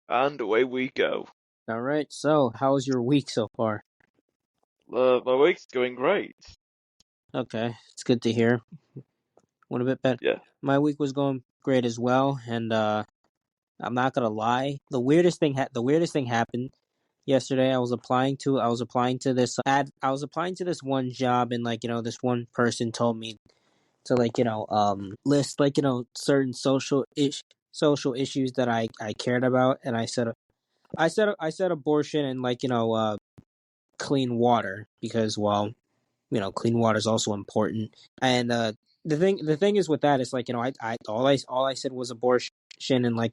And away we go. All right. So, how's your week so far? My week's going great. Okay, it's good to hear. Went a bit better. Yeah. My week was going great as well, and I'm not gonna lie. The weirdest thing happened yesterday. I was applying to this ad. I was applying to this one job, and this one person told me to list certain social issues that I cared about, and I said abortion and clean water because clean water is also important. And the thing is with that is all I said was abortion, and I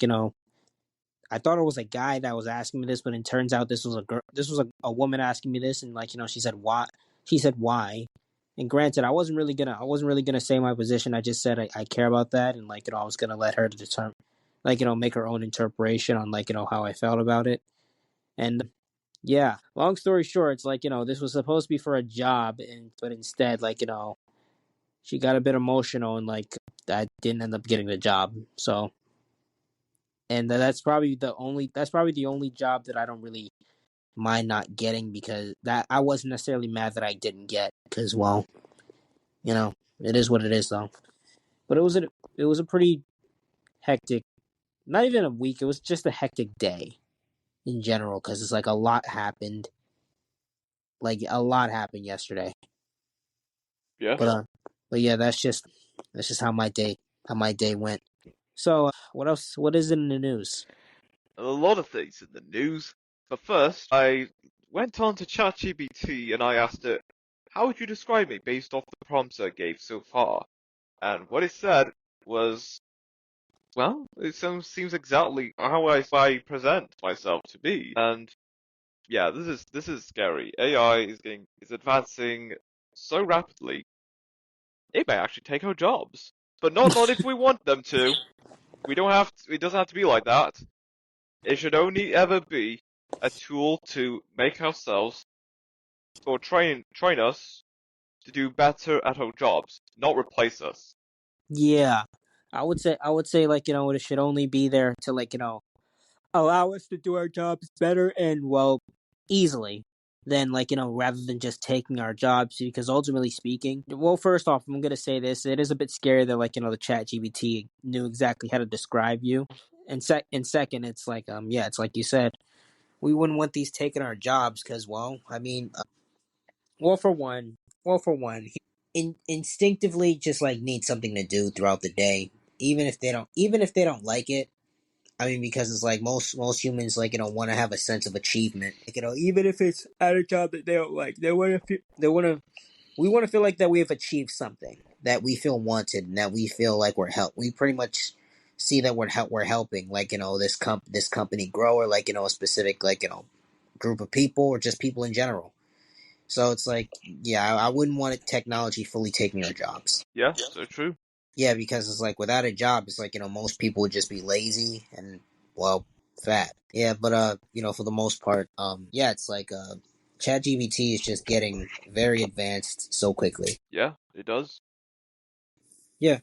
thought it was a guy that was asking me this, but it turns out this was a girl. This was a woman asking me this, and she said why. She said why. And granted, I wasn't really gonna say my position. I just said I care about that, and I was gonna let her determine, make her own interpretation on how I felt about it. And yeah, long story short, it's this was supposed to be for a job, but instead, she got a bit emotional, and I didn't end up getting the job. So, and that's probably the only job that I don't really mind not getting, because that I wasn't necessarily mad that I didn't get, because it is what it is though. But it was a pretty hectic, not even a week. It was just a hectic day in general, because it's a lot happened yesterday. Yeah. But yeah, that's just how my day went. So what else? What is in the news? A lot of things in the news. But first, I went on to ChatGPT and I asked it, how would you describe me based off the prompts I gave so far? And what it said was, well, it seems exactly how I present myself to be. And yeah, this is scary. AI is advancing so rapidly, it may actually take our jobs. But not if we want them to. We don't have to, it doesn't have to be like that. It should only ever be a tool to make ourselves or train us to do better at our jobs, not replace us. Yeah, I would say it should only be there to allow us to do our jobs better and easily than rather than just taking our jobs, because ultimately speaking, well, first off, I'm gonna say this: it is a bit scary that the Chat GBT knew exactly how to describe you, and second, it's yeah, it's like you said, we wouldn't want these taking our jobs, because I mean, well, for one, instinctively just need something to do throughout the day, even if they don't like it. I mean, because it's most humans want to have a sense of achievement. Even if it's at a job that they don't like, we want to feel like that we have achieved something, that we feel wanted, and that we feel like we're help. We pretty much see that we're helping this company grow, or a specific group of people, or just people in general. So it's yeah, I wouldn't want technology fully taking our jobs. Yeah, so true. Yeah, because it's without a job, it's most people would just be lazy and fat. Yeah, but for the most part, yeah, it's ChatGPT is just getting very advanced so quickly. Yeah, it does. Yeah.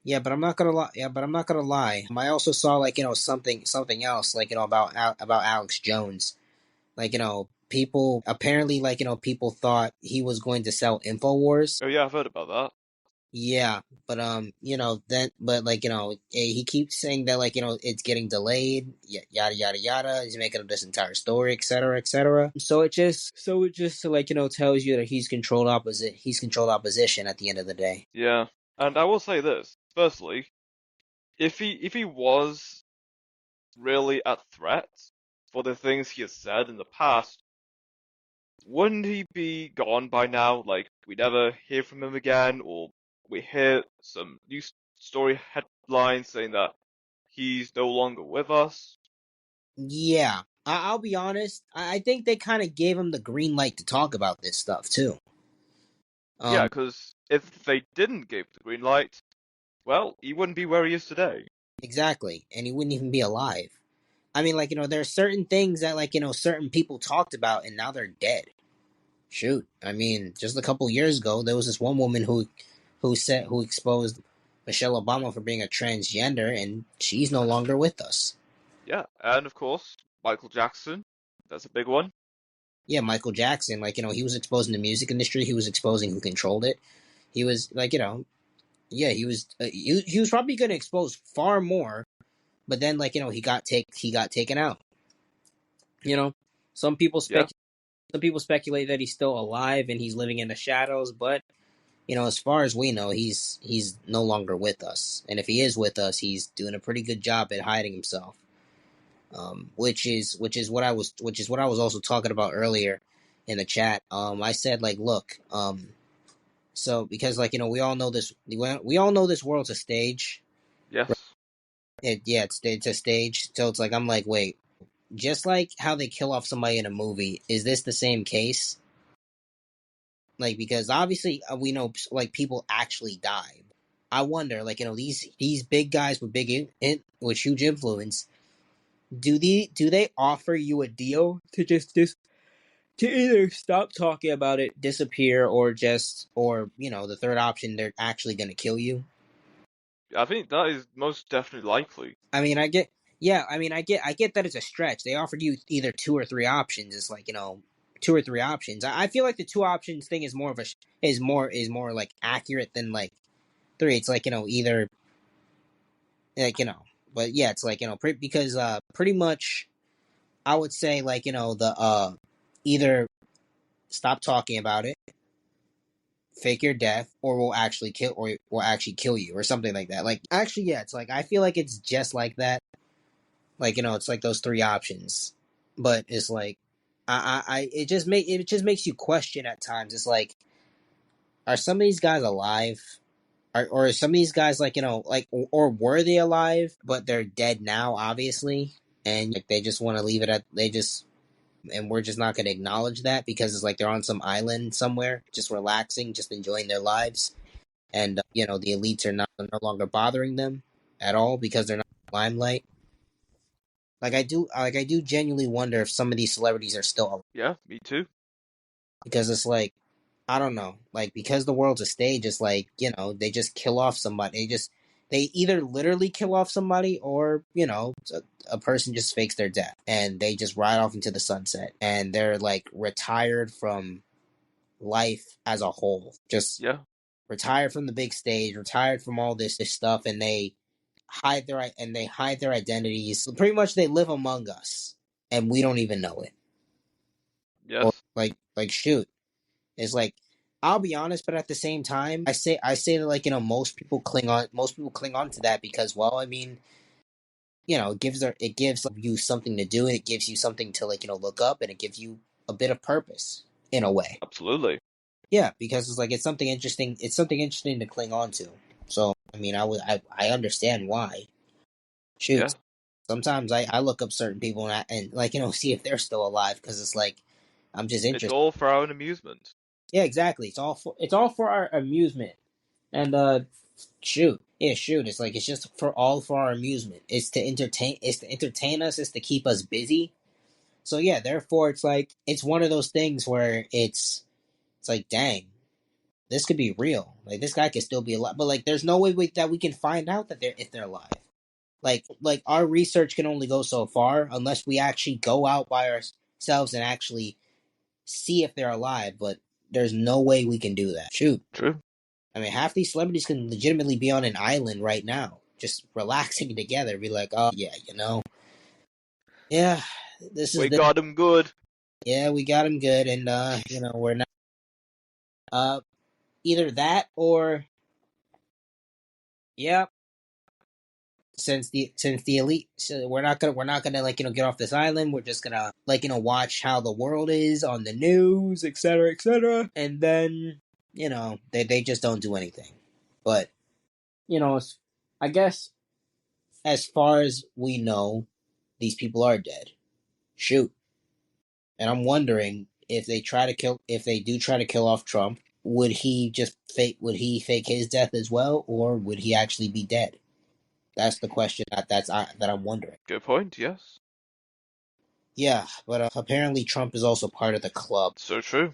Yeah, but I'm not gonna lie. Yeah, but I'm not gonna lie. I also saw something else about Alex Jones. People apparently people thought he was going to sell Infowars. Oh yeah, I've heard about that. Yeah, but then but he keeps saying that it's getting delayed, yada yada yada. He's making up this entire story, etc. etc. So it just tells you that he's controlled opposition at the end of the day. Yeah, and I will say this. Firstly, if he was really a threat for the things he has said in the past, wouldn't he be gone by now? Like, we never hear from him again, or we hear some news story headlines saying that he's no longer with us. Yeah, I'll be honest. I think they kind of gave him the green light to talk about this stuff too. Yeah, Um, because if they didn't give the green light, well, he wouldn't be where he is today. exactly, and he wouldn't even be alive. I mean, there are certain things that certain people talked about, and now they're dead. Shoot, I mean, just a couple years ago, there was this one woman who exposed Michelle Obama for being a transgender, and she's no longer with us. Yeah, and of course, Michael Jackson. That's a big one. Yeah, Michael Jackson, like, he was exposing the music industry. He was exposing who controlled it. He was like, yeah, he was probably going to expose far more, but then like, he got taken out. You know, some people Yeah, spec some people speculate that he's still alive and he's living in the shadows, but as far as we know, he's no longer with us. And if he is with us, he's doing a pretty good job at hiding himself. Which is what I was also talking about earlier in the chat. I said like, look, so because like we all know this, we all know this world's a stage. yes. It's a stage. So it's like I'm like, wait, just like how they kill off somebody in a movie, is this the same case? Like because obviously we know like people actually die. I wonder, like these big guys with with huge influence, do they offer you a deal to to either stop talking about it, disappear, or the third option, they're actually going to kill you? I think that is most definitely likely. I mean, I get that it's a stretch. They offered you either two or three options. It's like two or three options. I feel like the two options thing is more of a is more like accurate than like three. It's like either like but yeah, it's like because pretty much I would say like the either stop talking about it, fake your death, or will actually kill you or something like that. Like actually, yeah, it's like I feel like it's just like that. Like it's like those three options, but it's like it just makes you question at times. It's like, are some of these guys alive? Or are some of these guys like like, or were they alive but they're dead now, obviously, and like they just want to leave it at they just and we're just not going to acknowledge that because it's like they're on some island somewhere, just relaxing, just enjoying their lives, and the elites are no longer bothering them at all because they're not in the limelight. I do genuinely wonder if some of these celebrities are still alive Yeah, me too. because it's like I don't know, like because the world's a stage, it's like they just kill off somebody. They either literally kill off somebody or a person just fakes their death and they just ride off into the sunset and they're like retired from life as a whole, just Yeah, retired from the big stage, retired from all this stuff, and they hide their identities. Pretty much, they live among us, and we don't even know it. Or yes. like shoot, it's like I'll be honest, but at the same time, I say that like most people cling on to that because well, I mean, it gives you something to do, and it gives you something to like look up, and it gives you a bit of purpose in a way. Absolutely. Yeah, because it's like it's something interesting. It's something interesting to cling on to. So I mean, I understand why. Shoot, Yeah. sometimes I look up certain people and like see if they're still alive because it's like I'm just It's interested. all for our own amusement. Yeah, exactly. It's all for our amusement. And shoot. It's like it's just for our amusement. It's to entertain us. It's to keep us busy. So yeah, therefore it's like it's one of those things where it's like dang, this could be real. Like this guy could still be alive, but like there's no way that we can find out that if they're alive. Like our research can only go so far unless we actually go out by ourselves and actually see if they're alive. But there's no way we can do that. Shoot, True. I mean, half these celebrities can legitimately be on an island right now, just relaxing together. Be like, oh yeah, yeah, this is We the got him good. yeah, we got him good, and we're not uh either that or yeah, since the elite, so we're not gonna like get off this island. We're just gonna like watch how the world is on the news, etc., etc., and then they just don't do anything. But I guess as far as we know, these people are dead. Shoot, and I'm wondering if they do try to kill off Trump, would he fake his death as well, or would he actually be dead? That's the question that I'm wondering. Good point, yes. Yeah, but apparently Trump is also part of the club. So true.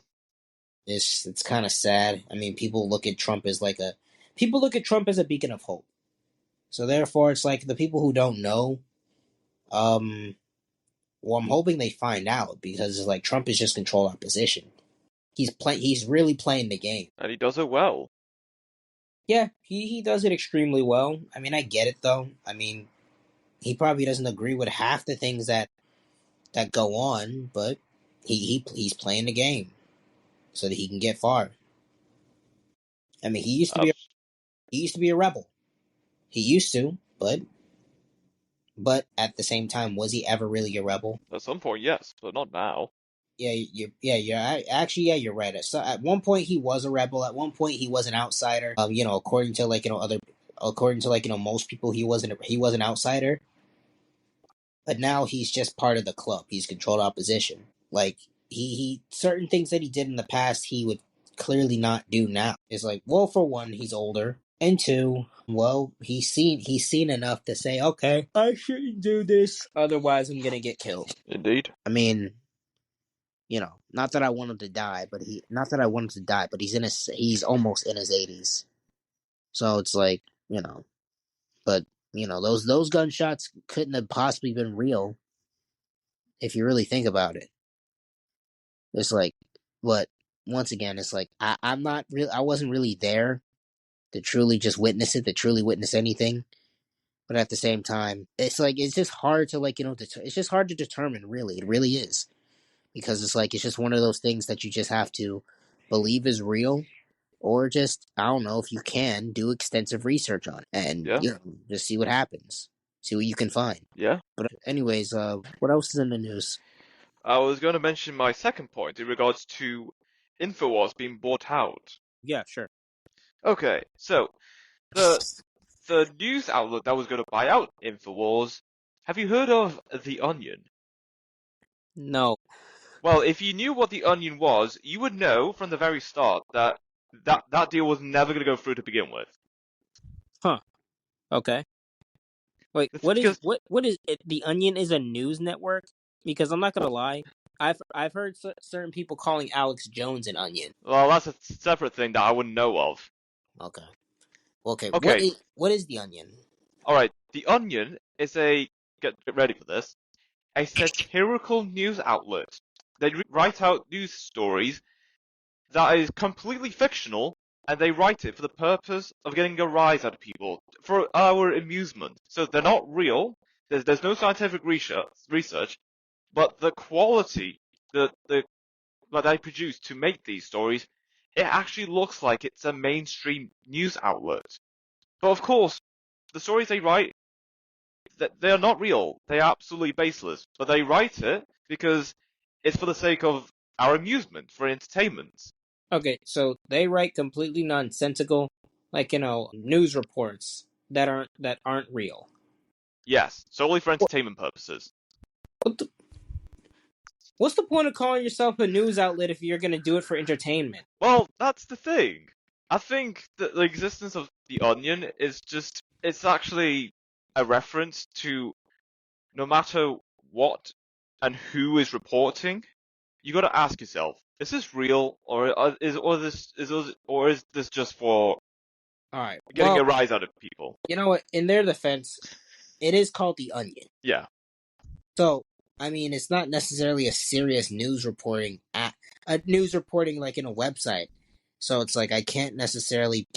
It's kind of sad. I mean, people look at Trump as a beacon of hope. So therefore, it's like the people who don't know, Well, I'm hoping they find out because it's like Trump is just control opposition. He's really playing the game. And he does it well. Yeah, he does it extremely well. I mean, I get it though. I mean, he probably doesn't agree with half the things that go on, but he's playing the game so that he can get far. I mean, Abs- he used to be a rebel. He used to, but at the same time, was he ever really a rebel? At some point, yes, but not now. Actually, yeah, you're right. So at one point he was a rebel. At one point he was an outsider. According to most people, he was an outsider. But now he's just part of the club. He's controlled opposition. Like he certain things that he did in the past, he would clearly not do now. It's like, well, for one, he's older, and two, well, he's seen enough to say, okay, I shouldn't do this, otherwise I'm gonna get killed. Indeed. I mean, not that I want him to die, but he's almost in his 80s. So it's like, but those gunshots couldn't have possibly been real if you really think about it. It's like, but once again, it's like I wasn't really there to truly just witness it, to truly witness anything. But at the same time, it's like it's just hard to it's just hard to determine. Really, it really is, because it's like it's just one of those things that you just have to believe is real, or just, I don't know, if you can do extensive research on it and Yeah. just see what happens, see what you can find. Yeah. But anyways, what else is in the news? I was going to mention my second point in regards to InfoWars being bought out. Yeah, sure. Okay, so the the news outlet that was going to buy out InfoWars, have you heard of The Onion? No. Well, if you knew what The Onion was, you would know from the very start that that deal was never going to go through to begin with. Huh. Okay. Wait, It's because, what is it? The Onion is a news network? Because I'm not gonna lie, I've heard certain people calling Alex Jones an onion. well, that's a separate thing that I wouldn't know of. Okay. Okay. Okay, What is the Onion? all right. The Onion is get ready for this, a satirical news outlet. They write out news stories that is completely fictional, and they write it for the purpose of getting a rise out of people, for our amusement. So they're not real. There's no scientific research, but the quality that they produce to make these stories, it actually looks like it's a mainstream news outlet. But of course, the stories they write, they are not real. They are absolutely baseless. But they write it because it's for the sake of our amusement, for entertainment. Okay, so they write completely nonsensical, news reports that aren't real. Yes, solely for entertainment purposes. What the, what's the point of calling yourself a news outlet if you're gonna do it for entertainment? Well, that's the thing. I think that the existence of The Onion is it's actually a reference to no matter what and who is reporting, you gotta ask yourself, is this real or is this just for All right. getting a Well, rise out of people? you know what? In their defense, it is called the Onion. Yeah. So, I mean, it's not necessarily a serious news reporting like in a website. So it's like I can't necessarily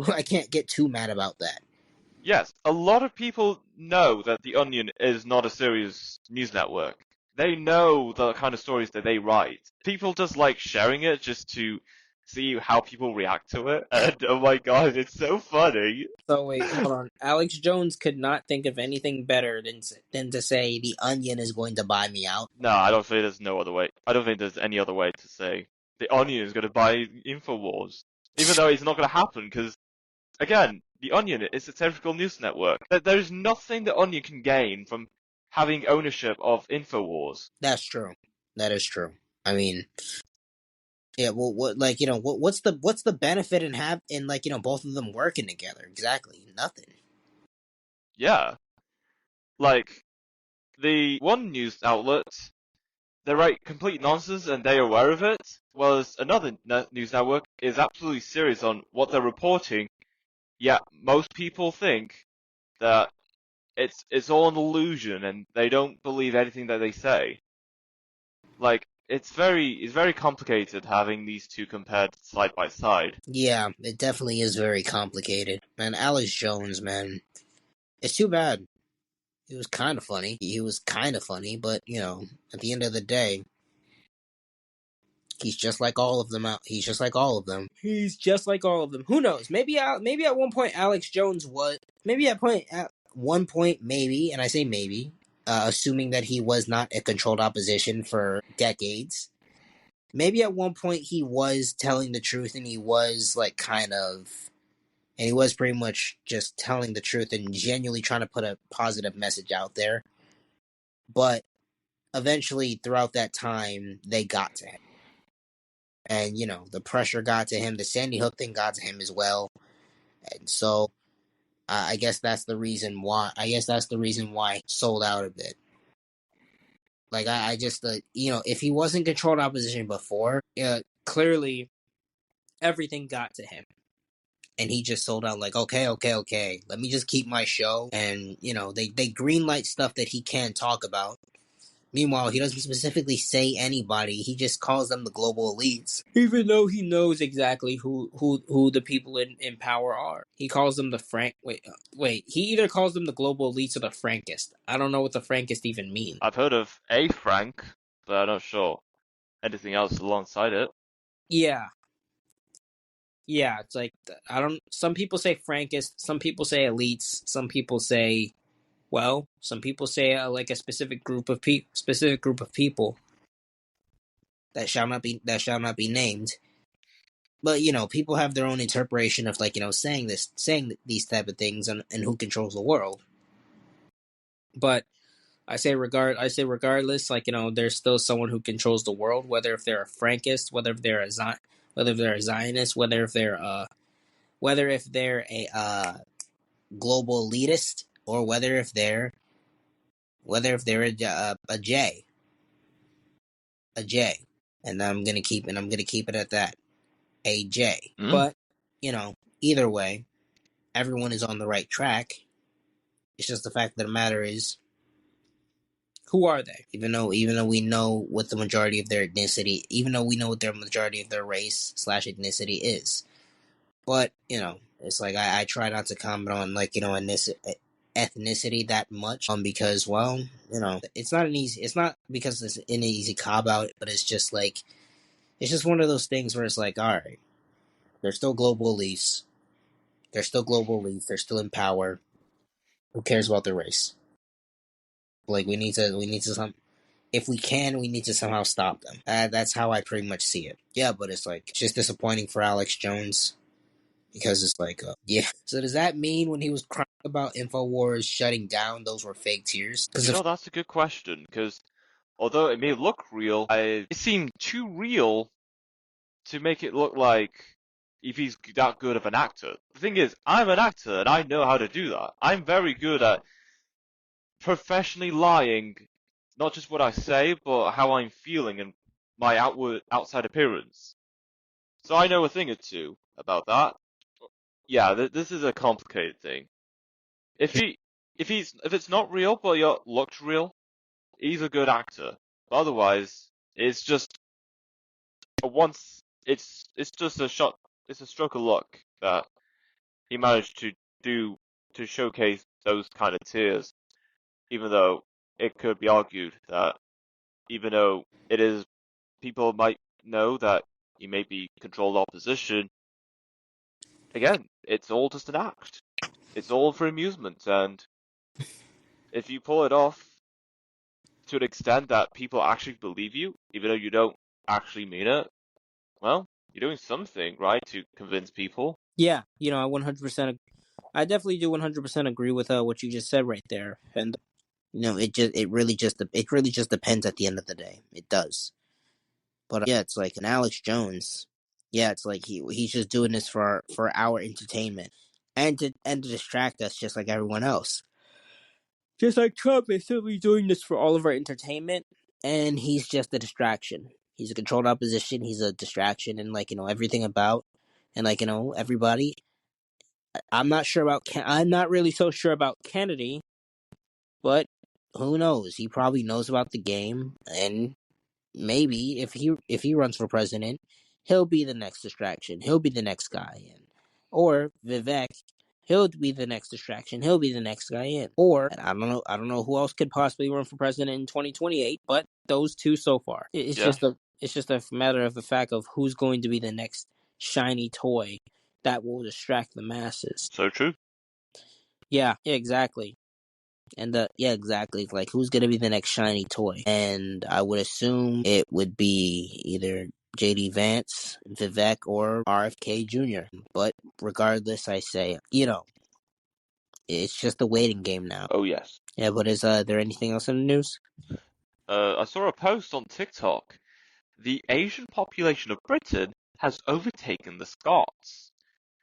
I can't get too mad about that. Yes, a lot of people know that The Onion is not a serious news network. They know the kind of stories that they write. People just like sharing it just to see how people react to it. And oh my god, it's so funny. So wait, hold on. Alex Jones could not think of anything better than to say the Onion is going to buy me out. No, I don't think there's no other way. I don't think there's any other way to say The Onion is going to buy InfoWars. Even though it's not going to happen, because, again, The Onion is a satirical news network. There's nothing The Onion can gain from having ownership of InfoWars. That's true. That is true. I mean, yeah. Well, what's the benefit in both of them working together? Exactly, nothing. Yeah. Like, the one news outlet, they write complete nonsense and they're aware of it, whereas another news network is absolutely serious on what they're reporting, yet most people think that it's all an illusion, and they don't believe anything that they say. Like it's very complicated having these two compared side by side. Yeah, it definitely is very complicated. Man, Alex Jones, man, it's too bad. He was kind of funny. He was kind of funny, but at the end of the day, he's just like all of them. He's just like all of them. He's just like all of them. Who knows? Maybe at one point Alex Jones was. Maybe at one point, maybe, and I say maybe, assuming that he was not a controlled opposition for decades. Maybe at one point he was telling the truth, and he was and he was pretty much just telling the truth and genuinely trying to put a positive message out there. But eventually, throughout that time, they got to him. And, the pressure got to him. The Sandy Hook thing got to him as well. And so, I guess that's the reason why. He sold out a bit. Like, I just, if he wasn't controlled opposition before, clearly everything got to him. And he just sold out like, okay, let me just keep my show. And, they greenlight stuff that he can talk about. Meanwhile, he doesn't specifically say anybody. He just calls them the global elites. Even though he knows exactly who the people in power are. He calls them the Wait. He either calls them the global elites or the Frankist. I don't know what the Frankist even means. I've heard of a Frank, but I'm not sure anything else alongside it. Yeah. Yeah, it's like, some people say Frankist, some people say elites, some people say, some people say like a specific group of people that shall not be named. But people have their own interpretation of saying these type of things and who controls the world. But I say regardless, there's still someone who controls the world, whether if they're a Frankist, whether if they're a Zionist, whether if they're a global elitist, or whether if they're a J. And I'm gonna keep it at that. A J. But either way, everyone is on the right track. It's just the fact of the matter is, who are they? Even though we know what the majority of their ethnicity, even though we know what their majority of their race / ethnicity is, but it's like I try not to comment on ethnicity that much, because it's not because it's an easy cop out, but it's just one of those things where it's like, all right, they're still global elites. They're still in power. Who cares about their race? Like, we need to if we can, we need to somehow stop them. That's how I pretty much see it. Yeah, but it's just disappointing for Alex Jones, because it's yeah. So does that mean when he was crying about InfoWars shutting down, those were fake tears? That's a good question, because although it may look real, it seemed too real to make it look like if he's that good of an actor. The thing is, I'm an actor and I know how to do that. I'm very good at professionally lying, not just what I say, but how I'm feeling and my outside appearance. So I know a thing or two about that. Yeah, this is a complicated thing. If it's not real but it looks real, he's a good actor. But otherwise, it's just it's just a shot. It's a stroke of luck that he managed to do to showcase those kind of tears. Even though it could be argued that even though it is, people might know that he may be controlled opposition. Again, it's all just an act. It's all for amusement, and if you pull it off to an extent that people actually believe you, even though you don't actually mean it, well, you're doing something, right, to convince people. Yeah, I definitely do 100% agree with what you just said right there. And it really just depends at the end of the day. It does. But yeah, it's like an Alex Jones. Yeah, it's like he's just doing this for our entertainment and to distract us, just like everyone else. Just like Trump is simply doing this for all of our entertainment, and he's just a distraction. He's a controlled opposition. He's a distraction, and everything about, and everybody. I'm not really so sure about Kennedy, But who knows? He probably knows about the game, and maybe if he runs for president, he'll be the next distraction. He'll be the next guy in. Or Vivek, he'll be the next distraction. He'll be the next guy in. Or and I don't know who else could possibly run for president in 2028, but those two so far. It's Yeah, just a matter of the fact of who's going to be the next shiny toy that will distract the masses. so true. Yeah, exactly. And yeah, exactly. Like, who's gonna be the next shiny toy? And I would assume it would be either JD Vance, Vivek, or RFK Jr. But regardless, I say, it's just a waiting game now. Oh yes. Yeah, but is there anything else in the news? I saw a post on TikTok. The Asian population of Britain has overtaken the Scots.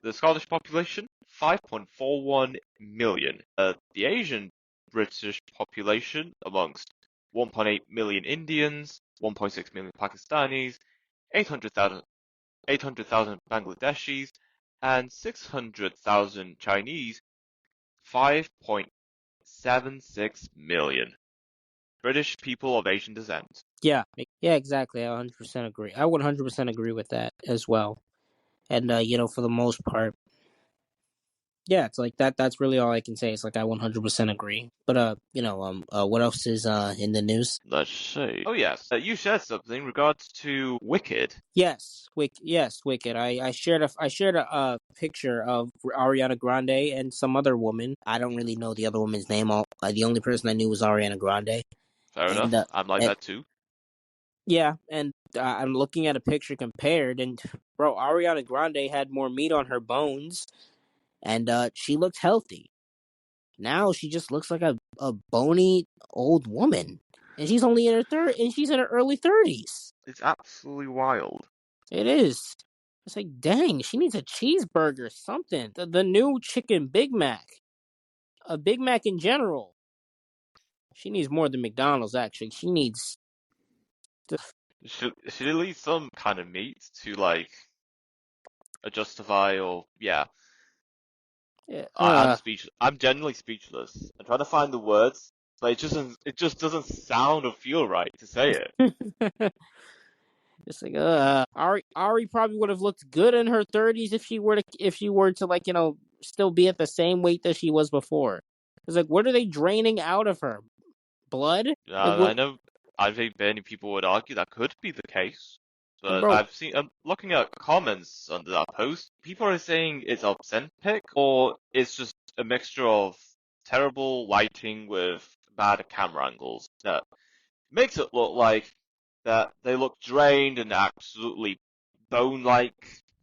The Scottish population, 5.41 million. The Asian British population, amongst 1.8 million Indians, 1.6 million Pakistanis, 800,000 Bangladeshis, and 600,000 Chinese, 5.76 million British people of Asian descent. Yeah, exactly. I 100% agree. I 100% agree with that as well. And for the most part, yeah, it's like that. That's really all I can say. It's like I 100% agree. But what else is in the news? Let's see. Oh yes, you shared something in regards to Wicked. Yes, Wicked. I shared a picture of Ariana Grande and some other woman. I don't really know the other woman's name. The only person I knew was Ariana Grande. Fair And enough. I'm like and that too. yeah, and I'm looking at a picture compared, and bro, Ariana Grande had more meat on her bones, and she looked healthy. Now she just looks like a bony old woman, and she's only in her and she's in her early 30s. It's absolutely wild. It is. It's like, dang, she needs a cheeseburger, something. The new chicken Big Mac, a Big Mac in general. She needs more than McDonald's. Actually, she needs. Should at least some kind of meat to like justify or yeah. I'm Uh, speechless. I'm genuinely speechless. I'm trying to find the words, but it just doesn't sound or feel right to say it. it's like Ari probably would have looked good in her 30s if she were to like still be at the same weight that she was before. It's like, what are they draining out of her? Blood? Like I what, know. I think many people would argue that could be the case, but bro? I'm looking at comments under that post. People are saying it's authentic or it's just a mixture of terrible lighting with bad camera angles that makes it look like that they look drained and absolutely bone-like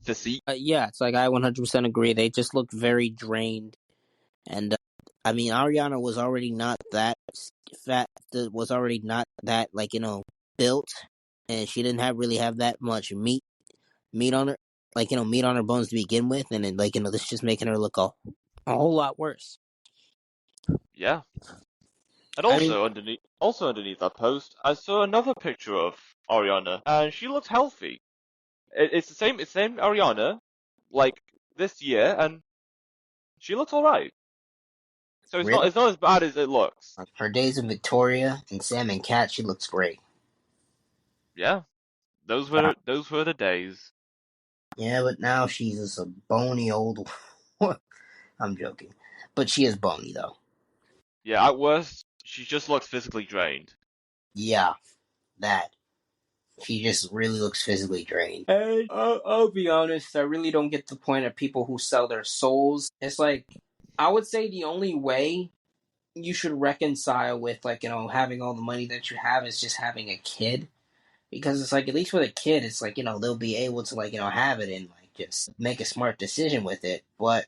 physique. Yeah, it's like I 100% agree. They just look very drained, and I mean Ariana was already not that fat. Was already not that like built, and she didn't really have that much meat on her, like meat on her bones to begin with, and then like this is just making her look a whole lot worse. Yeah. And I mean, also underneath that post, I saw another picture of Ariana, and she looks healthy. It's the same Ariana, like this year, and she looks alright. So it's not really, it's not as bad as it looks. her days in Victoria and Sam and Cat, she looks great. Yeah, those Uh, were those were the days. yeah, but now she's just a bony old. I'm joking, but she is bony though. Yeah, at worst, she just looks physically drained. Yeah, that. She just really looks physically drained. And I'll be honest, I really don't get the point of people who sell their souls. It's like, I would say the only way you should reconcile with, like, having all the money that you have is just having a kid. Because it's like, at least with a kid, it's like, they'll be able to, like, have it and, like, just make a smart decision with it. But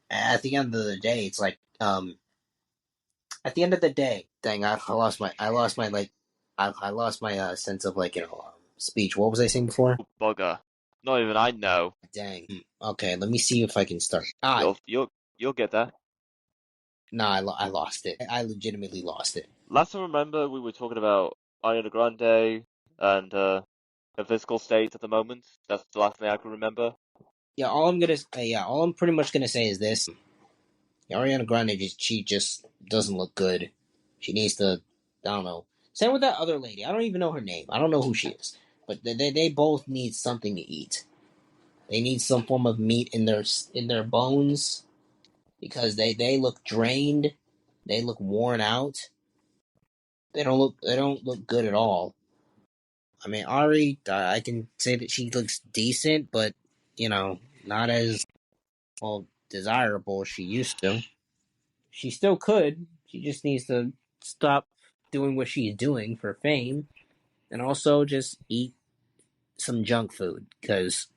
at the end of the day, it's like, at the end of the day, dang, I lost my sense of like speech. What was I saying before? Bugger. Not even I know. Dang. Okay, let me see if I can start. You'll get there. No, I lost it. I legitimately lost it. Last I remember, we were talking about Ariana Grande and her physical state at the moment. That's the last thing I can remember. Yeah, all I'm pretty much gonna say is this: Ariana Grande she just doesn't look good. She needs to, I don't know. Same with that other lady. I don't even know her name. I don't know who she is. But they both need something to eat. They need some form of meat in their bones because they look drained. They look worn out. They don't look good at all. I mean, Ari, I can say that she looks decent, but not as well desirable as she used to. She still could. She just needs to stop doing what she's doing for fame, and also just eat some junk food because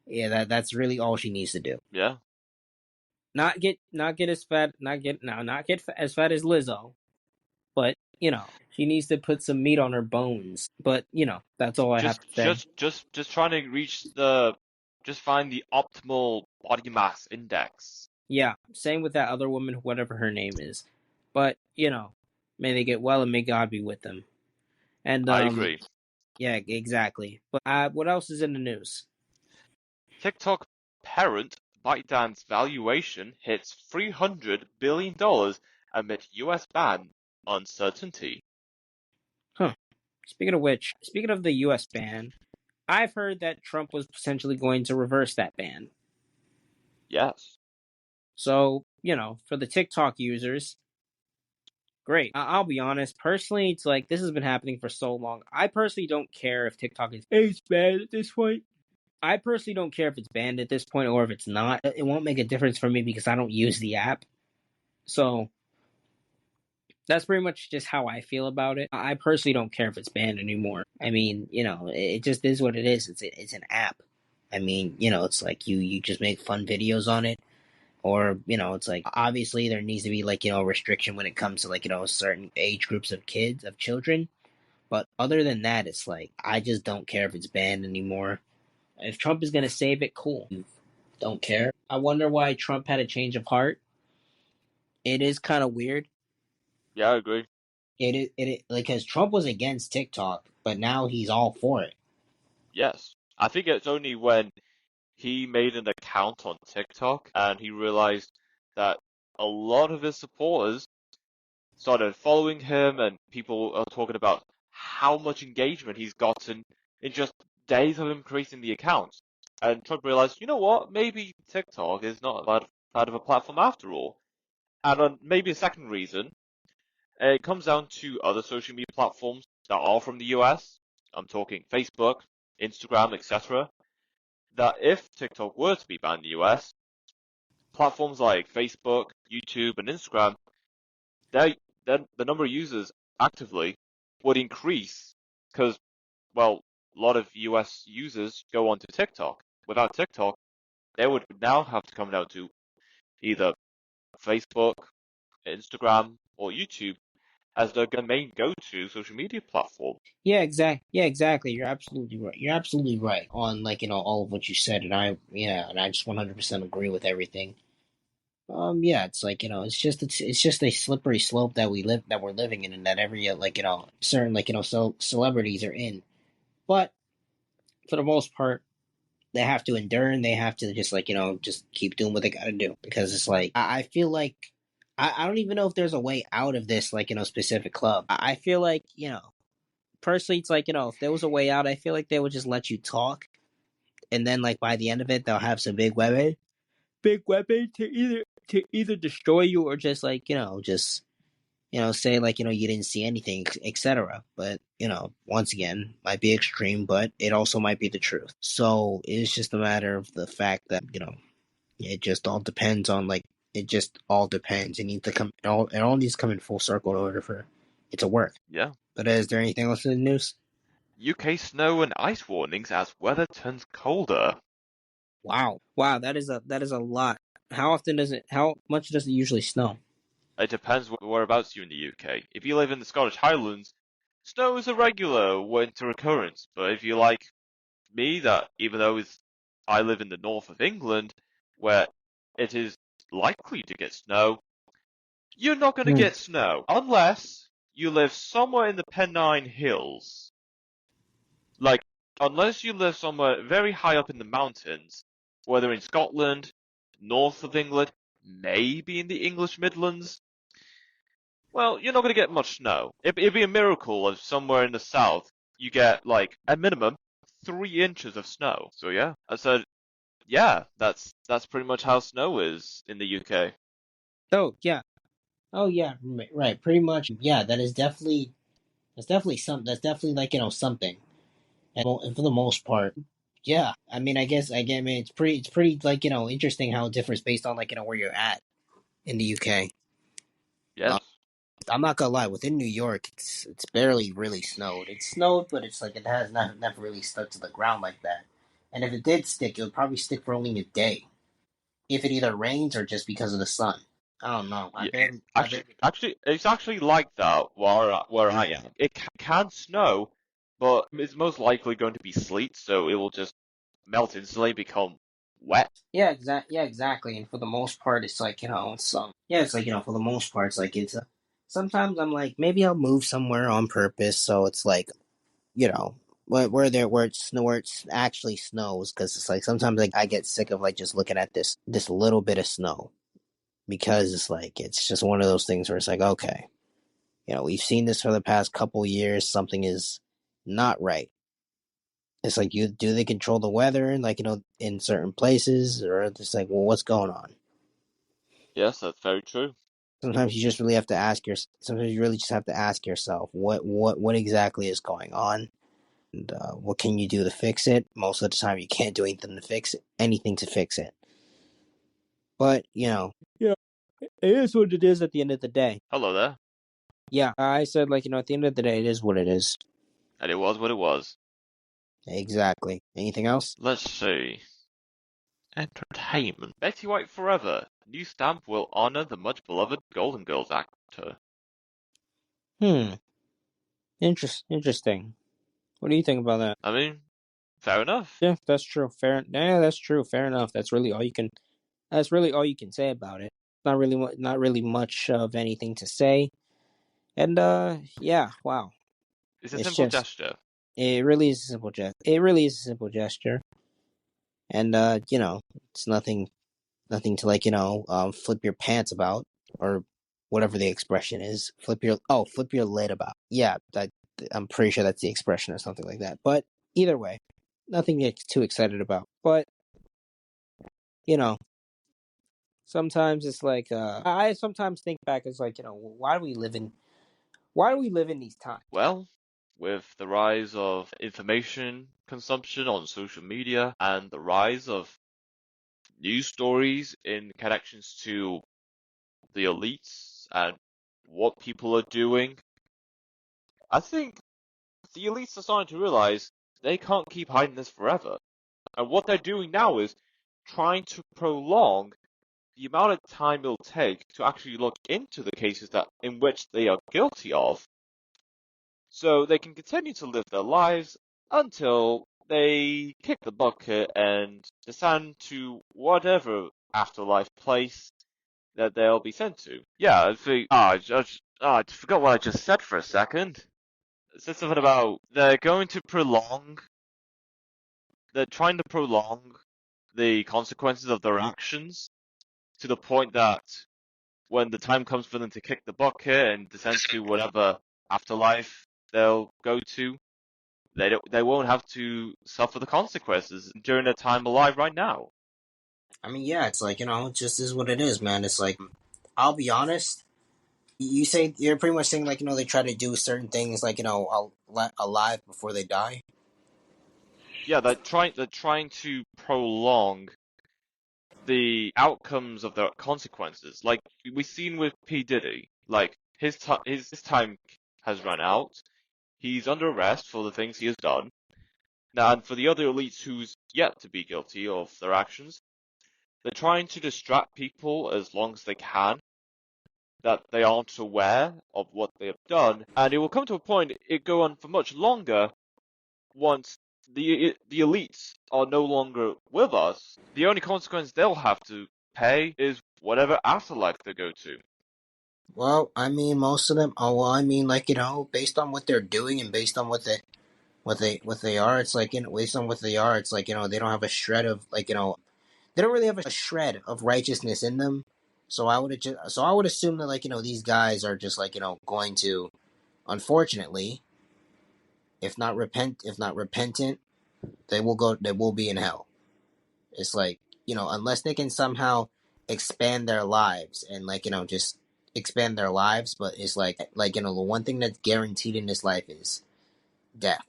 yeah, that's really all she needs to do. Yeah, Not get as fat, not get as fat as Lizzo, but she needs to put some meat on her bones. But that's all I have just to say. just just just trying to just find the optimal body mass index. Yeah, same with that other woman, whatever her name is. But may they get well and may God be with them. And I agree. yeah, exactly. But what else is in the news? TikTok parent ByteDance valuation hits $300 billion amid US ban uncertainty. Huh. Speaking of which, speaking of the U.S. ban, I've heard that Trump was potentially going to reverse that ban. Yes. So, for the TikTok users, great. I'll be honest. Personally, it's like this has been happening for so long. I personally don't care if TikTok is banned at this point. I personally don't care if it's banned at this point or if it's not. It won't make a difference for me because I don't use the app. So that's pretty much just how I feel about it. I personally don't care if it's banned anymore. I mean, it just is what it is. It's an app. I mean, it's like you just make fun videos on it, or it's like obviously there needs to be like a restriction when it comes to like certain age groups of children. But other than that, it's like I just don't care if it's banned anymore. If Trump is gonna save it, cool. Don't care. I wonder why Trump had a change of heart. It is kind of weird. Yeah, I agree. It like because Trump was against TikTok, but now he's all for it. Yes. I think it's only when he made an account on TikTok and he realized that a lot of his supporters started following him and people are talking about how much engagement he's gotten in just days of him creating the account. And Trump realized, you know what, maybe TikTok is not bad of a platform after all. And maybe a second reason, it comes down to other social media platforms that are from the US. I'm talking Facebook, Instagram, etc. That if TikTok were to be banned in the US, platforms like Facebook, YouTube, and Instagram, they then the number of users actively would increase because, well, a lot of US users go onto TikTok. Without TikTok, they would now have to come down to either Facebook, Instagram, or YouTube as their main go-to social media platform. Yeah, exactly. You're absolutely right. You're absolutely right on like all of what you said, and I just 100% agree with everything. Yeah, it's like it's just a slippery slope that we're living in, and that every like certain like celebrities are in. But for the most part, they have to endure and they have to just like just keep doing what they got to do because it's like I feel like I don't even know if there's a way out of this like specific club. I feel like personally it's like if there was a way out, I feel like they would just let you talk, and then like by the end of it they'll have some big weapon to either destroy you or just like just say like you didn't see anything, etc. But once again, might be extreme, but it also might be the truth. So it's just a matter of the fact that it just all depends on like it just all depends. It needs to come. It all needs to come in full circle in order for it to work. Yeah. But is there anything else in the news? UK snow and ice warnings as weather turns colder. Wow, that is a lot. How much does it usually snow? It depends whereabouts you're in the UK. If you live in the Scottish Highlands, snow is a regular winter occurrence. But if you like me, that even though I live in the north of England, where it is likely to get snow, you're not going to Hmm. get snow unless you live somewhere in the Pennine Hills. Like, unless you live somewhere very high up in the mountains, whether in Scotland, north of England, maybe in the English Midlands, Well, you're not going to get much snow. It'd be a miracle if somewhere in the south you get like a minimum 3 inches of snow. So yeah, I said, yeah, that's pretty much how snow is in the UK. Oh yeah. Oh yeah. Right. Pretty much. Yeah. That is definitely. That's definitely some. That's definitely like something. And for the most part, yeah. I mean, I guess. I mean, it's pretty. It's pretty like interesting how it differs based on like where you're at in the UK. Yes. I'm not gonna lie. Within New York, it's barely really snowed. It snowed, but it's like it has never really stuck to the ground like that. And if it did stick, it would probably stick for only a day. If it either rains or just because of the sun. I don't know. Yeah. I bet. It's actually like that where I am. It can snow, but it's most likely going to be sleet, so it will just melt instantly, become wet. Yeah, exactly. And for the most part, it's like it's yeah, it's like for the most part, it's like sometimes I'm like maybe I'll move somewhere on purpose, so it's like you know where it's actually snows because it's like sometimes like I get sick of like just looking at this little bit of snow because it's like it's just one of those things where it's like okay, we've seen this for the past couple years, something is not right. It's like you do they control the weather and like in certain places or it's like well what's going on. Yes, that's very true. Sometimes you just really have to ask your sometimes you really just have to ask yourself what exactly is going on and what can you do to fix it. Most of the time you can't do anything to fix it, but yeah, it is what it is at the end of the day. Hello there. Yeah, I said like at the end of the day it is what it is. And it was what it was. Exactly. Anything else? Let's see. Entertainment. Betty White Forever. New stamp will honor the much beloved Golden Girls actor. Hmm. Interesting. What do you think about that? I mean, fair enough. Yeah, that's true. Yeah, that's true. Fair enough. That's really all you can. That's really all you can say about it. Not really much of anything to say. And yeah, wow. It's a It's simple just gesture. it really is a simple gesture. It really is a simple gesture. And it's nothing to like, flip your pants about or whatever the expression is. Flip your lid about. Yeah, I'm pretty sure that's the expression or something like that. But either way, nothing to get too excited about. But, you know, sometimes it's like I sometimes think back as like, why do we live in these times? Well, with the rise of information consumption on social media and the rise of news stories in connections to the elites and what people are doing, I think the elites are starting to realize they can't keep hiding this forever. And what they're doing now is trying to prolong the amount of time it'll take to actually look into the cases that in which they are guilty of, so they can continue to live their lives until they kick the bucket and descend to whatever afterlife place that they'll be sent to. Yeah, I think. I forgot what I just said for a second. It said something about they're trying to prolong the consequences of their actions to the point that when the time comes for them to kick the bucket and descend to whatever afterlife they'll go to, they won't have to suffer the consequences during their time alive right now. I mean, yeah, it's like, it just is what it is, man. It's like, I'll be honest. You say, you're pretty much saying, like, they try to do certain things, like, alive before they die. Yeah, they're trying to prolong the outcomes of their consequences. Like we've seen with P Diddy, like his time has run out. He's under arrest for the things he has done. Now, and for the other elites who's yet to be guilty of their actions, they're trying to distract people as long as they can, that they aren't aware of what they have done, and it will come to a point it go on for much longer once the elites are no longer with us. The only consequence they'll have to pay is whatever afterlife they go to. Well, I mean, most of them. Oh, well, I mean, like based on what they're doing and based on what they are, it's like based on what they are, it's like they don't have a shred of like they don't really have a shred of righteousness in them. So I would assume that these guys are just going to, unfortunately, if not repentant, they will be in hell. It's unless they can somehow expand their lives and just expand their lives, but it's the one thing that's guaranteed in this life is death.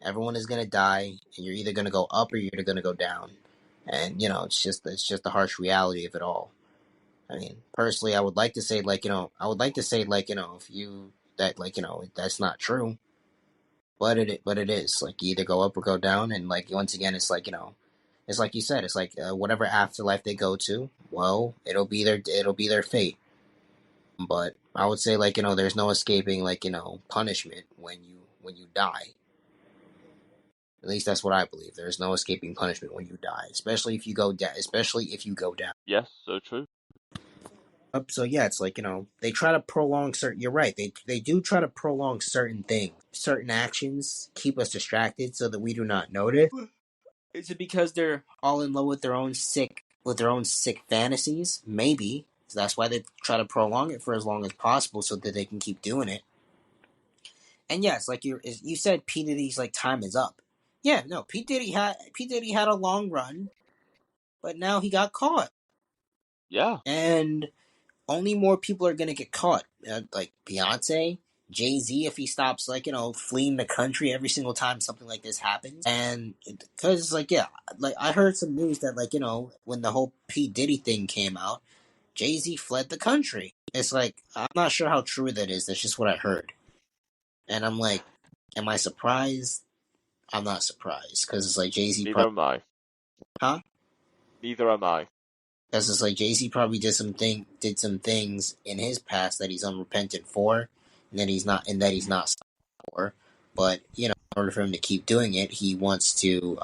Everyone is gonna die, and you're either gonna go up or you're gonna go down. And it's just the harsh reality of it all. I mean, personally, I would like to say if you that that's not true, but it is you either go up or go down, and once again, it's like you said, it's whatever afterlife they go to, well, it'll be their fate. But I would say there's no escaping punishment when you die. At least that's what I believe. There's no escaping punishment when you die, especially if you go down. Especially if you go down. Yes, so true. So yeah, it's they try to prolong certain. You're right. They do try to prolong certain things, certain actions, keep us distracted so that we do not notice. Is it because they're all in love with their own sick fantasies? Maybe. So that's why they try to prolong it for as long as possible so that they can keep doing it. And yes, you said, P Diddy's time is up. Yeah, no, P Diddy had a long run, but now he got caught. Yeah. And only more people are gonna get caught. Like Beyonce, Jay-Z, if he stops fleeing the country every single time something like this happens. And because I heard some news that when the whole P Diddy thing came out, Jay-Z fled the country. It's I'm not sure how true that is. That's just what I heard. And I'm like, am I surprised? I'm not surprised because it's Jay-Z. Neither am I. Huh? Neither am I. Because it's Jay-Z probably did some things in his past that he's unrepentant for, and that he's not sorry for. But in order for him to keep doing it, he wants to.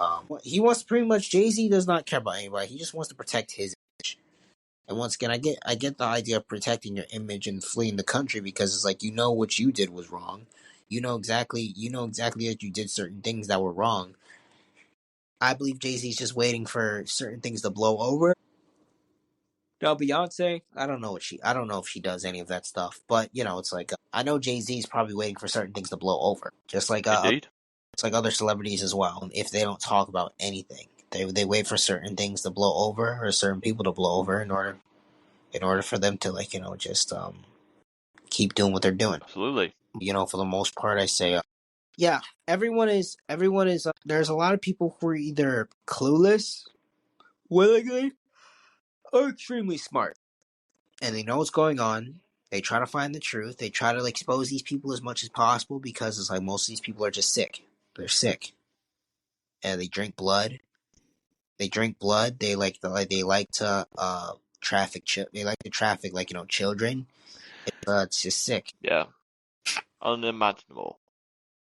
Pretty much. Jay-Z does not care about anybody. He just wants to protect his image. And once again, I get the idea of protecting your image and fleeing the country because it's what you did was wrong. You know exactly that you did certain things that were wrong. I believe Jay-Z's just waiting for certain things to blow over. Now Beyonce, I don't know if she does any of that stuff, but it's I know Jay-Z's probably waiting for certain things to blow over, just Indeed. it's like other celebrities as well. If they don't talk about anything, they wait for certain things to blow over or certain people to blow over in order for them to just keep doing what they're doing. Absolutely. For the most part, I say, yeah, everyone is. There's a lot of people who are either clueless, willingly, or extremely smart, and they know what's going on. They try to find the truth. They try to expose these people as much as possible because it's most of these people are just sick. They're sick, and they drink blood. They like to traffic. They like to traffic children. It's just sick. Yeah. Unimaginable.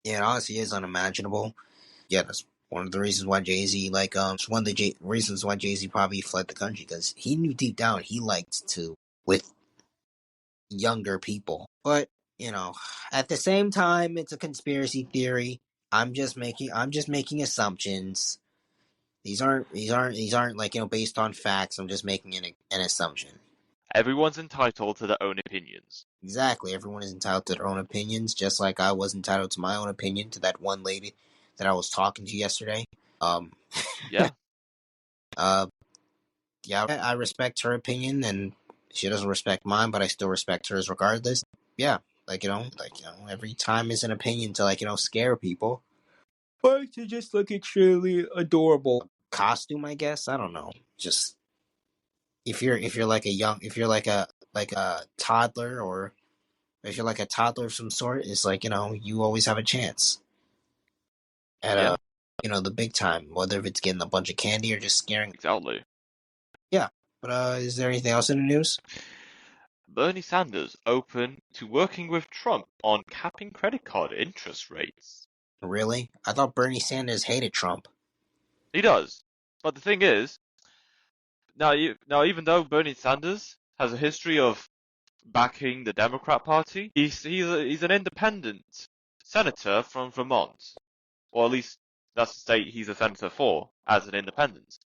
Yeah, it honestly is unimaginable. Yeah, that's one of the reasons why Jay-Z it's one of the reasons why Jay-Z probably fled the country because he knew deep down he liked to with younger people. But at the same time, it's a conspiracy theory. I'm just making assumptions. These aren't based on facts. I'm just making an assumption. Everyone's entitled to their own opinions. Exactly. Everyone is entitled to their own opinions, just like I was entitled to my own opinion to that one lady that I was talking to yesterday. Yeah. Yeah, I respect her opinion, and she doesn't respect mine, but I still respect hers regardless. Yeah, every time is an opinion to scare people, or to just look extremely adorable costume. I guess I don't know. Just if you're like a toddler, or if you're like a toddler of some sort, it's you always have a chance at the big time, whether if it's getting a bunch of candy or just scaring. Exactly. Yeah, but is there anything else in the news? Bernie Sanders open to working with Trump on capping credit card interest rates. Really? I thought Bernie Sanders hated Trump. He does. But the thing is, now even though Bernie Sanders has a history of backing the Democrat Party, he's an independent senator from Vermont. Or at least that's the state he's a senator for, as an independent.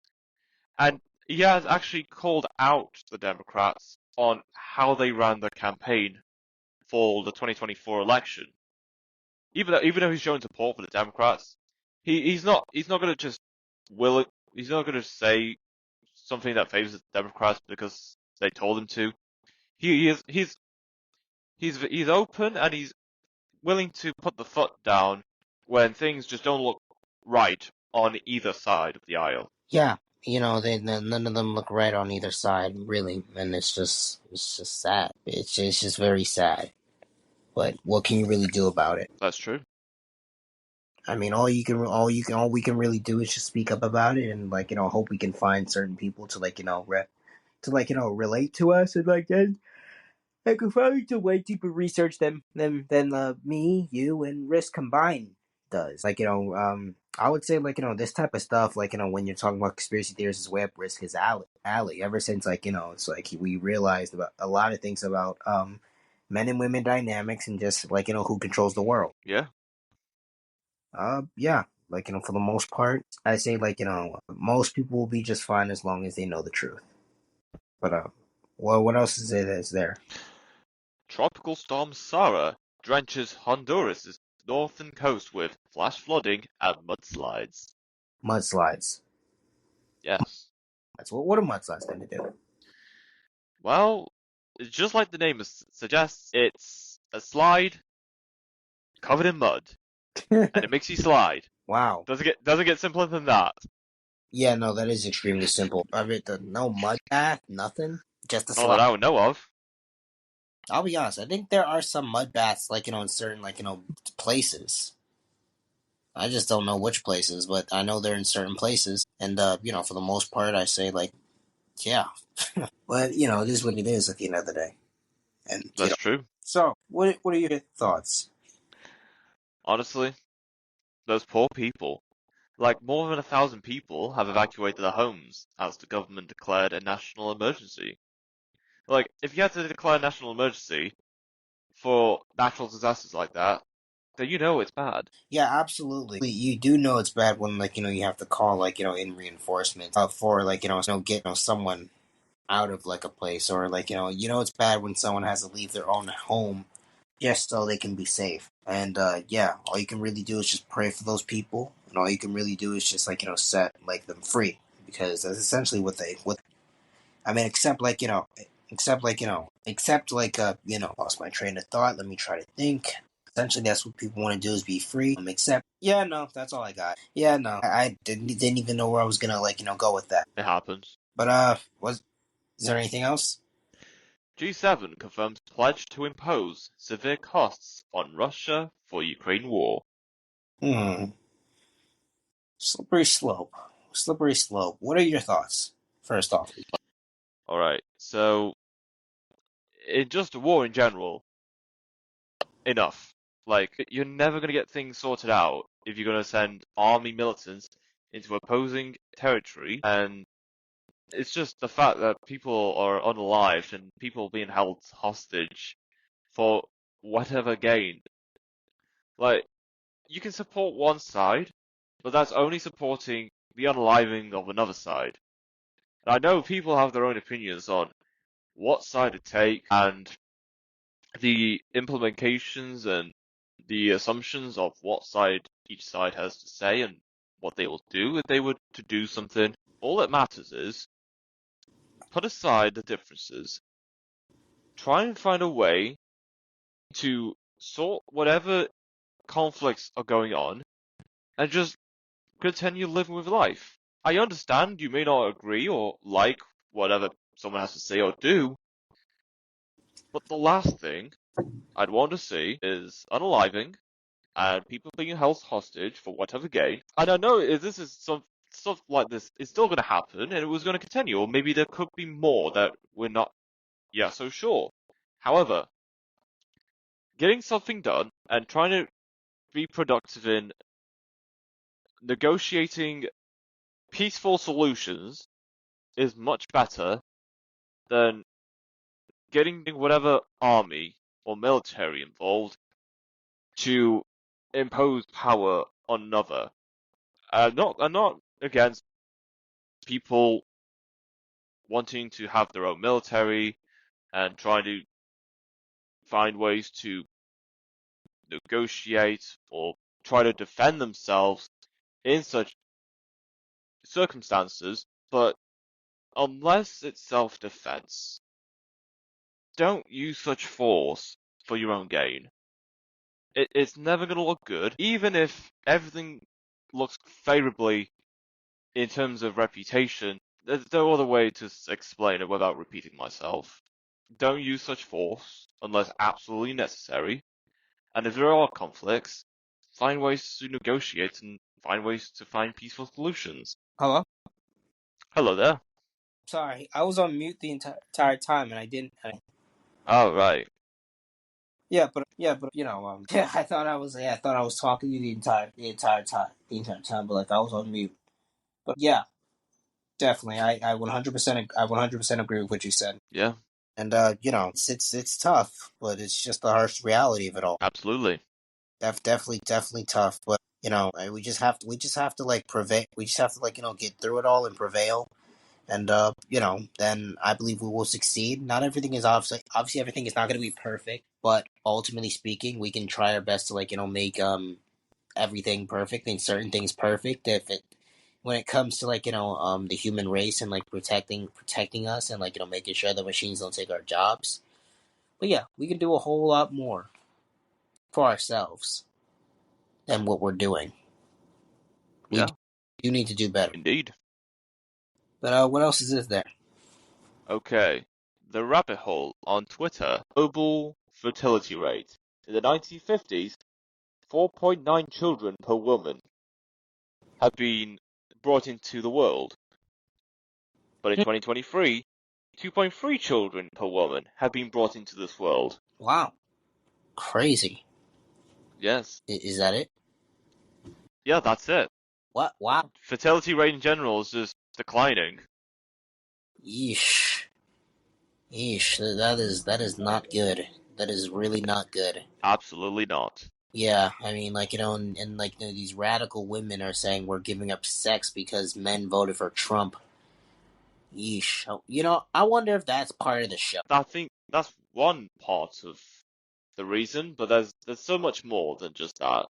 And he has actually called out the Democrats on how they ran the campaign for the 2024 election. Even though he's showing support for the Democrats, he's not going to just he's not going to say something that favors the Democrats because they told him to. He's open and he's willing to put the foot down when things just don't look right on either side of the aisle. Yeah, none of them look right on either side, really, and it's just sad. It's just very sad. But what can you really do about it? That's true. I mean, all we can really do is just speak up about it, and hope we can find certain people to relate to us, and then I could probably do way deeper research than me, you, and Risk combined does. I would say this type of stuff, when you're talking about conspiracy theories, is way up Risk's alley. Ever since it's we realized about a lot of things about men and women dynamics and just who controls the world. Yeah. Yeah. For the most part, I say most people will be just fine as long as they know the truth. But what else is there? Tropical storm Sara drenches Honduras' northern coast with flash flooding and mudslides. Mudslides. Yes. What do mudslides tend to do? Well, just like the name suggests, it's a slide covered in mud, and it makes you slide. Wow. Doesn't get simpler than that. Yeah, no, that is extremely simple. I mean, no mud bath, nothing, just a slide. Not that I would know of. I'll be honest. I think there are some mud baths, in certain, places. I just don't know which places, but I know they're in certain places. And, for the most part, I say, yeah. But, it is what it is at the end of the day. And That's true. So, what are your thoughts? Honestly, those poor people. More than 1,000 people have evacuated their homes as the government declared a national emergency. If you had to declare a national emergency for natural disasters like that, then it's bad. Yeah, absolutely. You do know it's bad when you have to call in reinforcements for get someone out of a place, or it's bad when someone has to leave their own home just so they can be safe. And yeah, all you can really do is just pray for those people, and all you can really do is just set them free, because that's essentially what I mean, except lost my train of thought. Let me try to think. Essentially, that's what people want to do, is be free. Yeah, no, that's all I got. Yeah, no, I didn't even know where I was gonna go with that. It happens. But is there anything else? G7 confirms pledge to impose severe costs on Russia for Ukraine war. Slippery slope. What are your thoughts? First off. Alright, so in just a war in general, enough. You're never going to get things sorted out if you're going to send army militants into opposing territory, and it's just the fact that people are unalived and people being held hostage for whatever gain. You can support one side, but that's only supporting the unaliving of another side. And I know people have their own opinions on what side to take and the implementations and the assumptions of what side each side has to say and what they will do if they were to do something. All that matters is put aside the differences, try and find a way to sort whatever conflicts are going on, and just continue living with life. I understand you may not agree or like whatever someone has to say or do, but the last thing I'd want to see is unaliving and people being held hostage for whatever gain. And I know this is some stuff like this is still going to happen, and it was going to continue, or maybe there could be more that we're not yet so sure. However, getting something done and trying to be productive in negotiating peaceful solutions is much better than getting whatever army or military involved to impose power on another. I'm not against people wanting to have their own military and trying to find ways to negotiate or try to defend themselves in such circumstances, but unless it's self-defense, don't use such force for your own gain. It's never going to look good, even if everything looks favorably in terms of reputation. There's no other way to explain it without repeating myself. Don't use such force unless absolutely necessary, and if there are conflicts, find ways to negotiate and find ways to find peaceful solutions. Hello? Hello there. Sorry, I was on mute the entire time, and I didn't. Oh, right. Yeah, but yeah, I thought I was talking to you the entire time, but like I was on mute. But yeah, definitely, I 100% agree with what you said. Yeah, And it's tough, but it's just the harsh reality of it all. absolutely. Definitely tough. But we just have to like prevail. We just have to like get through it all and prevail. And then I believe we will succeed. Not everything is obviously everything is not going to be perfect, but ultimately speaking, we can try our best to like make everything perfect and certain things perfect. If it when it comes to like the human race and like protecting us and like making sure the machines don't take our jobs. But yeah, we can do a whole lot more for ourselves than what we're doing. We Yeah, do need to do better. indeed. But what else is there? Okay. The rabbit hole on Twitter. Global fertility rate. In the 1950s, 4.9 children per woman had been brought into the world. But in 2023, 2.3 children per woman have been brought into this world. Wow, crazy. Yes. Is that it? Yeah, that's it. What? Wow. Fertility rate in general is just declining. Yeesh. That is not good. That is really not good. Absolutely not. Yeah, I mean, like and like these radical women are saying we're giving up sex because men voted for Trump. Yeesh. I wonder if that's part of the show. I think that's one part of the reason, but there's so much more than just that.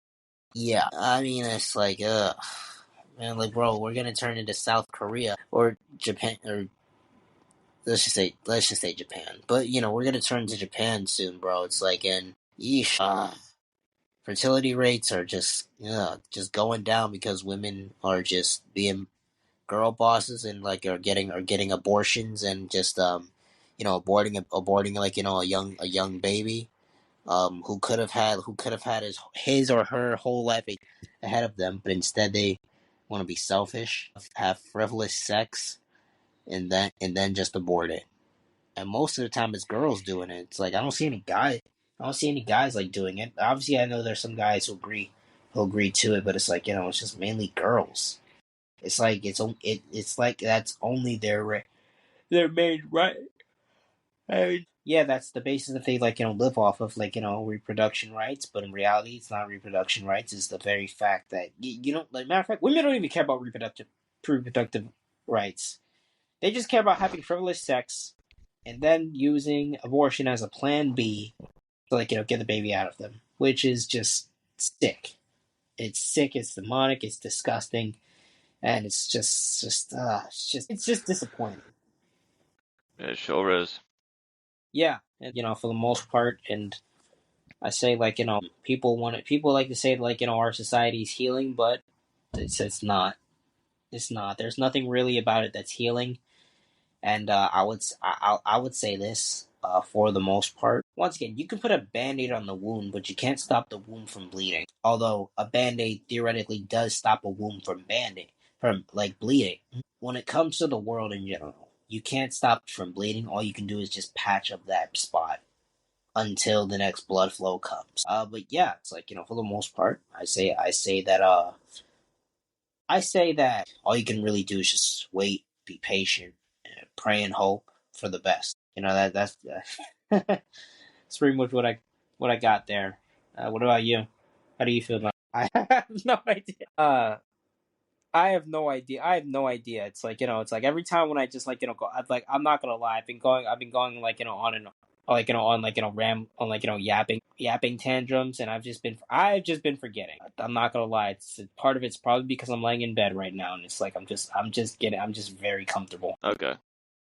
Yeah, I mean, it's like, man, like, bro, we're gonna turn into South Korea or Japan, or let's just say Japan. But we're gonna turn to Japan soon, bro. It's like, and yeesh, fertility rates are just going down because women are just being girl bosses and like are getting abortions and just aborting like a young baby who could have had his or her whole life ahead of them, but instead they want to be selfish, have frivolous sex, and then just abort it. And most of the time it's girls doing it. It's like I don't see any guys like doing it. Obviously, I know there's some guys who agree to it, but it's like it's just mainly girls. It's like it's like that's only their main right. I mean, yeah, that's the basis that they like live off of, like reproduction rights. But in reality, it's not reproduction rights. It's the very fact that you don't like. Matter of fact, women don't even care about reproductive rights. They just care about having frivolous sex, and then using abortion as a plan B to like get the baby out of them, which is just sick. It's sick. It's demonic. It's disgusting, and it's just disappointing. It sure is. Yeah, and for the most part, and I say like people like to say like our society's healing, but it's not. It's not. There's nothing really about it that's healing. And I would say this for the most part. Once again, you can put a band-aid on the wound, but you can't stop the wound from bleeding. Although a band-aid theoretically does stop a wound from like bleeding. When it comes to the world in general, you can't stop it from bleeding. All you can do is just patch up that spot until the next blood flow comes. But yeah, it's like for the most part, I say that all you can really do is just wait, be patient, and pray and hope for the best. That's pretty much what I got there. What about you? How do you feel about it? I have no idea. I have no idea. I have no idea. It's like, it's like every time when I just like, go, I'm not gonna lie. I've been going like, on and on like, ram on like, yapping tantrums, and I've just been forgetting. I'm not gonna lie. It's part of it's probably because I'm laying in bed right now, and it's like I'm just very comfortable. Okay.